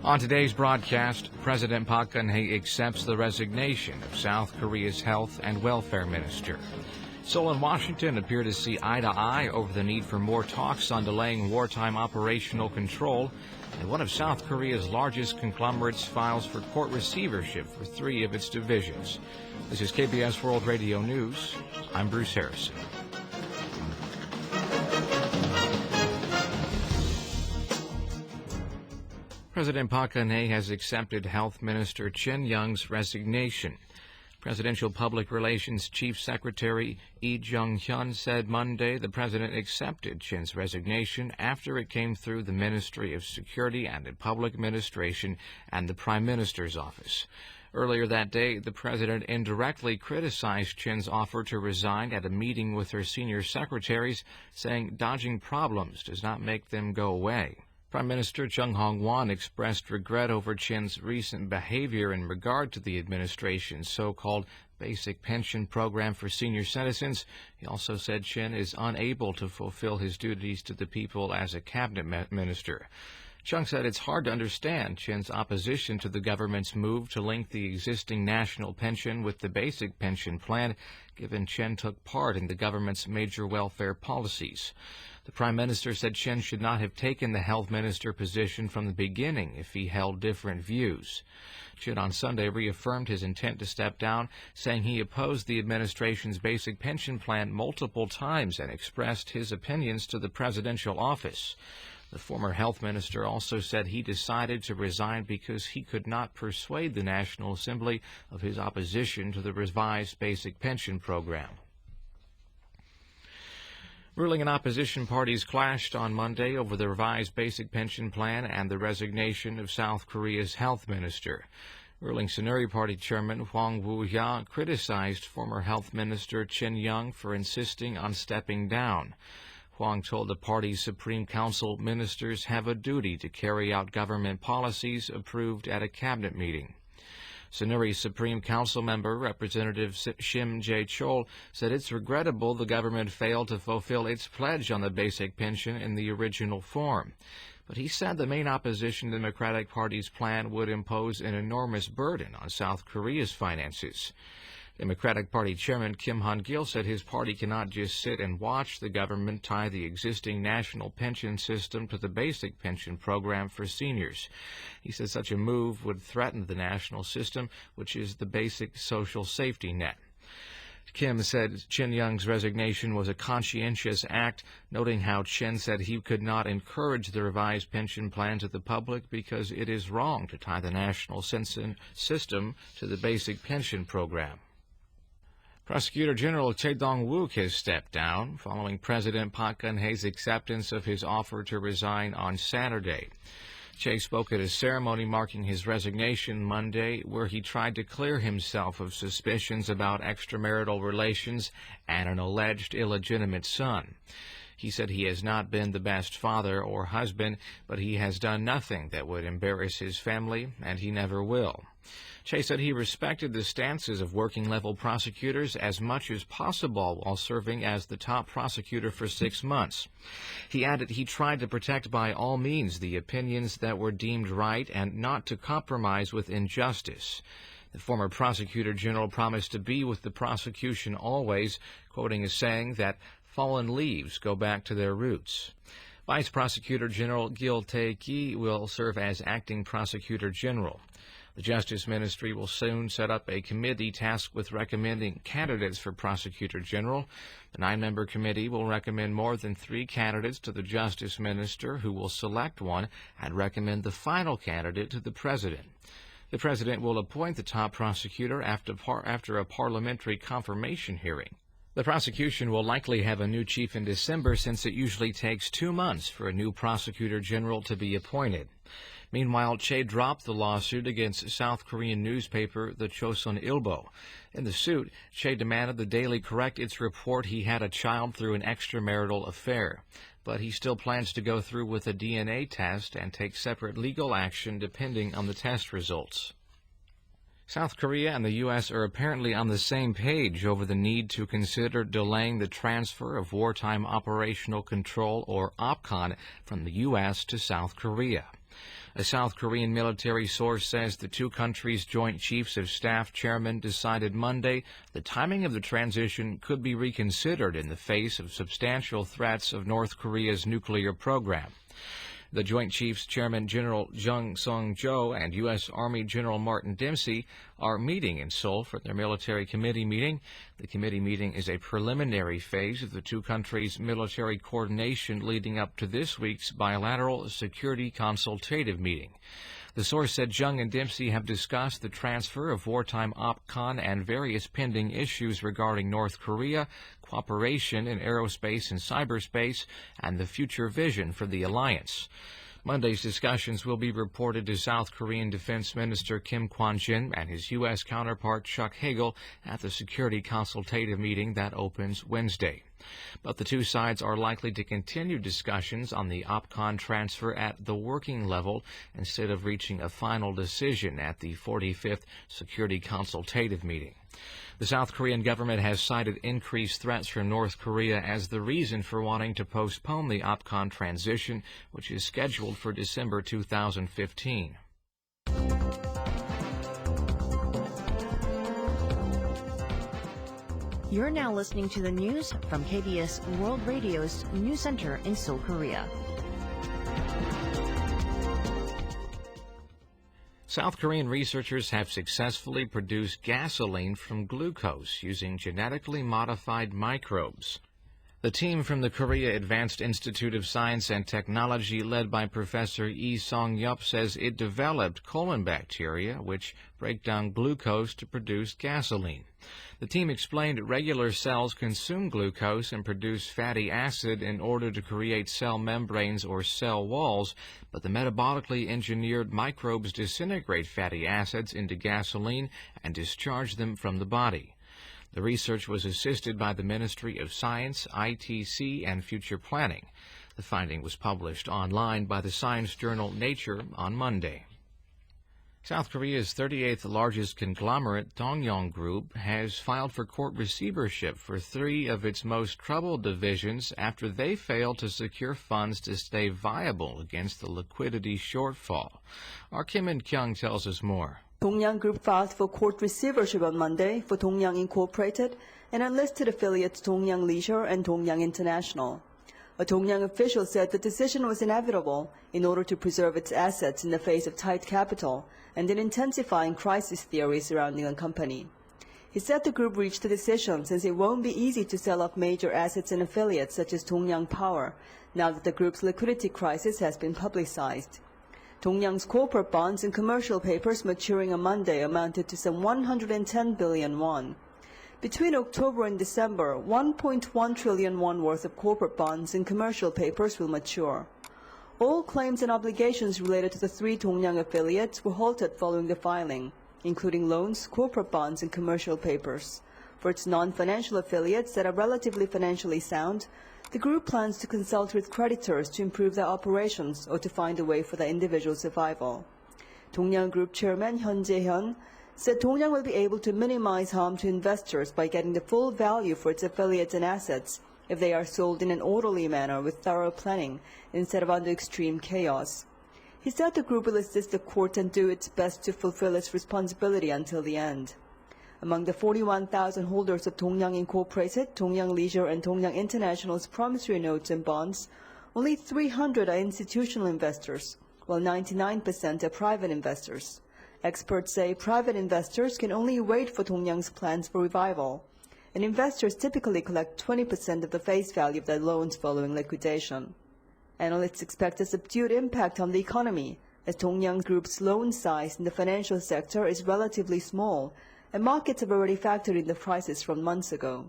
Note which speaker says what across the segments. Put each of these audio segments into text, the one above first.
Speaker 1: On today's broadcast, President Park Geun-hye accepts the resignation of South Korea's health and welfare minister. Seoul and Washington appear to see eye to eye over the need for more talks on delaying wartime operational control, and one of South Korea's largest conglomerates files for court receivership for 3 of its divisions. This is KBS World Radio News. I'm Bruce Harrison. President Park Geun-hye has accepted Health Minister Chen Young's resignation. Presidential Public Relations Chief Secretary Lee Jung-hyun said Monday the president accepted Chen's resignation after it came through the Ministry of Security and Public Administration and the Prime Minister's office. Earlier that day, the president indirectly criticized Chen's offer to resign at a meeting with her senior secretaries, saying dodging problems does not make them go away. Prime Minister Chung Hong-won expressed regret over Chen's recent behavior in regard to the administration's so-called basic pension program for senior citizens. He also said Chen is unable to fulfill his duties to the people as a cabinet minister. Chung said it's hard to understand Chen's opposition to the government's move to link the existing national pension with the basic pension plan, given Chen took part in the government's major welfare policies. The Prime Minister said Chen should not have taken the health minister position from the beginning if he held different views. Chen on Sunday reaffirmed his intent to step down, saying he opposed the administration's basic pension plan multiple times and expressed his opinions to the presidential office. The former health minister also said he decided to resign because he could not persuade the National Assembly of his opposition to the revised basic pension program. Ruling and opposition parties clashed on Monday over the revised basic pension plan and the resignation of South Korea's health minister. Ruling Saenuri Party Chairman Hwang Woo-hya criticized former health minister Chen Young for insisting on stepping down. Hwang told the party's Supreme Council ministers have a duty to carry out government policies approved at a cabinet meeting. Saenuri Supreme Council member Representative Shim Jae-chol said it's regrettable the government failed to fulfill its pledge on the basic pension in the original form. But he said the main opposition Democratic Party's plan would impose an enormous burden on South Korea's finances. Democratic Party Chairman Kim Han-gil said his party cannot just sit and watch the government tie the existing national pension system to the basic pension program for seniors. He said such a move would threaten the national system, which is the basic social safety net. Kim said Chen Young's resignation was a conscientious act, noting how Chen said he could not encourage the revised pension plan to the public because it is wrong to tie the national system to the basic pension program. Prosecutor General Chae Dong-wook has stepped down following President Park Geun-hye's acceptance of his offer to resign on Saturday. Chae spoke at a ceremony marking his resignation Monday, where he tried to clear himself of suspicions about extramarital relations and an alleged illegitimate son. He said he has not been the best father or husband, but he has done nothing that would embarrass his family, and he never will. Chae said he respected the stances of working-level prosecutors as much as possible while serving as the top prosecutor for 6 months. He added he tried to protect by all means the opinions that were deemed right and not to compromise with injustice. The former prosecutor general promised to be with the prosecution always, quoting a saying that fallen leaves go back to their roots. Vice Prosecutor General Gil Tae-ki will serve as acting prosecutor general. The Justice Ministry will soon set up a committee tasked with recommending candidates for Prosecutor General. The 9-member committee will recommend more than 3 candidates to the Justice Minister, who will select one and recommend the final candidate to the President. The President will appoint the top prosecutor after a parliamentary confirmation hearing. The prosecution will likely have a new chief in December, since it usually takes 2 months for a new Prosecutor General to be appointed. Meanwhile, Chae dropped the lawsuit against South Korean newspaper the Chosun Ilbo. In the suit, Chae demanded the Daily correct its report he had a child through an extramarital affair. But he still plans to go through with a DNA test and take separate legal action depending on the test results. South Korea and the U.S. are apparently on the same page over the need to consider delaying the transfer of wartime operational control, or OPCON, from the U.S. to South Korea. A South Korean military source says the two countries' Joint Chiefs of Staff chairmen decided Monday the timing of the transition could be reconsidered in the face of substantial threats of North Korea's nuclear program. The Joint Chiefs Chairman General Jung Sung-jo and U.S. Army General Martin Dempsey are meeting in Seoul for their military committee meeting. The committee meeting is a preliminary phase of the two countries' military coordination leading up to this week's bilateral security consultative meeting. The source said Jung and Dempsey have discussed the transfer of wartime OPCON and various pending issues regarding North Korea, cooperation in aerospace and cyberspace, and the future vision for the alliance. Monday's discussions will be reported to South Korean Defense Minister Kim Kwon-jin and his U.S. counterpart Chuck Hagel at the security consultative meeting that opens Wednesday. But the two sides are likely to continue discussions on the OPCON transfer at the working level instead of reaching a final decision at the 45th Security Consultative meeting. The South Korean government has cited increased threats from North Korea as the reason for wanting to postpone the OPCON transition, which is scheduled for December 2015.
Speaker 2: You're now listening to the news from KBS World Radio's News Center in Seoul, Korea.
Speaker 1: South Korean researchers have successfully produced gasoline from glucose using genetically modified microbes. The team from the Korea Advanced Institute of Science and Technology, led by Professor Lee Song-yup, says it developed colon bacteria which break down glucose to produce gasoline. The team explained regular cells consume glucose and produce fatty acid in order to create cell membranes or cell walls, but the metabolically engineered microbes disintegrate fatty acids into gasoline and discharge them from the body. The research was assisted by the Ministry of Science, ITC, and Future Planning. The finding was published online by the science journal Nature on Monday. South Korea's 38th largest conglomerate, Dongyong Group, has filed for court receivership for three of its most troubled divisions after they failed to secure funds to stay viable against the liquidity shortfall. Our Kim In-kyung tells us more.
Speaker 3: Dongyang Group filed for court receivership on Monday for Dongyang Incorporated and unlisted affiliates Dongyang Leisure and Dongyang International. A Dongyang official said the decision was inevitable in order to preserve its assets in the face of tight capital and in intensifying crisis theories surrounding the company. He said the group reached the decision since it won't be easy to sell off major assets and affiliates such as Dongyang Power now that the group's liquidity crisis has been publicized. Dongyang's corporate bonds and commercial papers maturing on Monday amounted to some 110 billion won. Between October and December, 1.1 trillion won worth of corporate bonds and commercial papers will mature. All claims and obligations related to the three Dongyang affiliates were halted following the filing, including loans, corporate bonds, and commercial papers. For its non-financial affiliates that are relatively financially sound, the group plans to consult with creditors to improve their operations or to find a way for their individual survival. Dongyang Group Chairman Hyun Jae-hyun said Dongyang will be able to minimize harm to investors by getting the full value for its affiliates and assets if they are sold in an orderly manner with thorough planning instead of under extreme chaos. He said the group will assist the court and do its best to fulfill its responsibility until the end. Among the 41,000 holders of Dongyang Incorporated, Dongyang Leisure, and Dongyang International's promissory notes and bonds, only 300 are institutional investors, while 99% are private investors. Experts say private investors can only wait for Dongyang's plans for revival, and investors typically collect 20% of the face value of their loans following liquidation. Analysts expect a subdued impact on the economy, as Dongyang Group's loan size in the financial sector is relatively small, and markets have already factored in the crisis from months ago.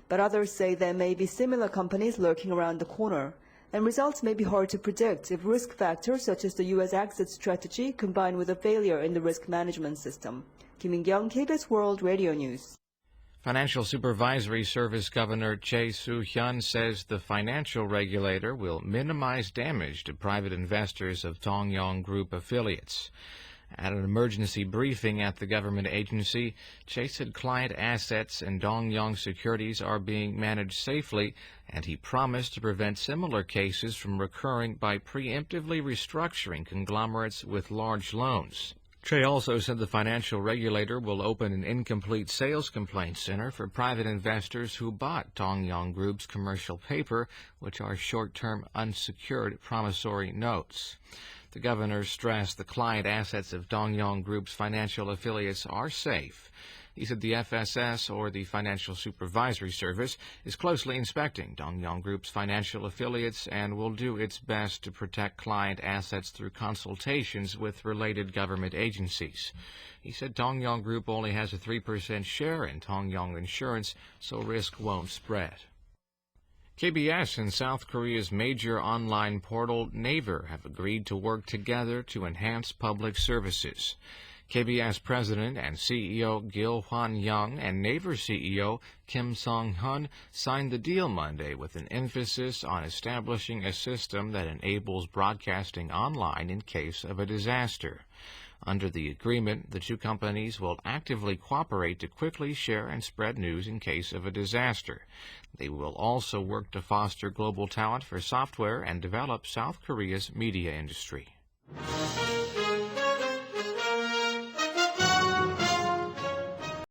Speaker 3: But others say there may be similar companies lurking around the corner, and results may be hard to predict if risk factors such as the U.S. exit strategy combine with a failure in the risk management system. Kim In-kyung, KBS World Radio News.
Speaker 1: Financial Supervisory Service Governor Chae Soo-hyun says the financial regulator will minimize damage to private investors of Dongyong Group affiliates. At an emergency briefing at the government agency, Che said client assets in Dongyong Securities are being managed safely, and he promised to prevent similar cases from recurring by preemptively restructuring conglomerates with large loans. Che also said the financial regulator will open an incomplete sales complaint center for private investors who bought Dongyong Group's commercial paper, which are short-term unsecured promissory notes. The governor stressed the client assets of Dongyong Group's financial affiliates are safe. He said the FSS, or the Financial Supervisory Service, is closely inspecting Dongyong Group's financial affiliates and will do its best to protect client assets through consultations with related government agencies. He said Dongyong Group only has a 3% share in Dongyong Insurance, so risk won't spread. KBS and South Korea's major online portal Naver have agreed to work together to enhance public services. KBS President and CEO Gil Hwan-young and Naver CEO Kim Song-hun signed the deal Monday with an emphasis on establishing a system that enables broadcasting online in case of a disaster. Under the agreement, the two companies will actively cooperate to quickly share and spread news in case of a disaster. They will also work to foster global talent for software and develop South Korea's media industry.